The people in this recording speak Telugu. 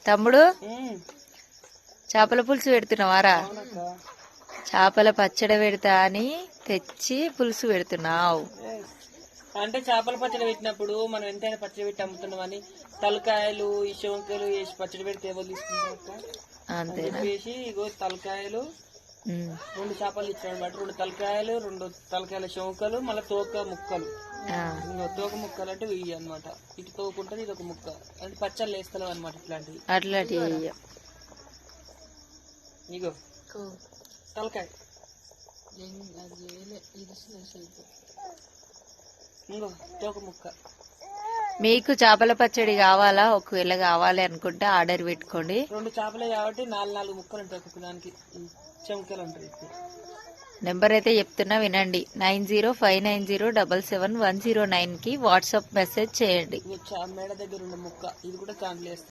తమ్ముడు చేపల పులుసు పెడుతున్నావారా? చేపల పచ్చడి పెడతా అని తెచ్చి పులుసు పెడుతున్నావు. అంటే చేపల పచ్చడి పెట్టినప్పుడు మనం ఎంతైనా పచ్చడి పెట్టి అమ్ముతున్నామని తలకాయలు ఈ శోంకలు వేసి పచ్చడి పెడితే ఎవరు తీసుకుంటారు? చెప్పేసి ఇగో తలకాయలు 2 చేపలు ఇచ్చాడు అనమాట. 2 తలకాయలు 2 తలకాయల శోంకలు మళ్ళీ తోక ముక్కలు. ఇంకో తోక ముక్కలు అంటే ఇవి అనమాట. ఇటు తోక ఉంటుంది, ఇది ఒక ముక్క. అంటే పచ్చళ్ళు వేస్తాం అనమాట. ఇట్లాంటివి ఇగో తలకాయ ఇంకో తోక ముక్క. మీకు చేపల పచ్చడి కావాలా? ఒకవేళ కావాలి అనుకుంటే ఆర్డర్ పెట్టుకోండి. 2 చేపలే కాబట్టి 4 ముక్కలు ఉంటాయి. ఒక్కొక్క దానికి చెంకలు ఉంటాయి. నెంబర్ అయితే చెప్తున్నా వినండి. 9059077109 కి వాట్సాప్ మెసేజ్ చేయండి. మెడ దగ్గర ఉన్న ముక్క ఇది కూడా చాంద్లేస్తాం.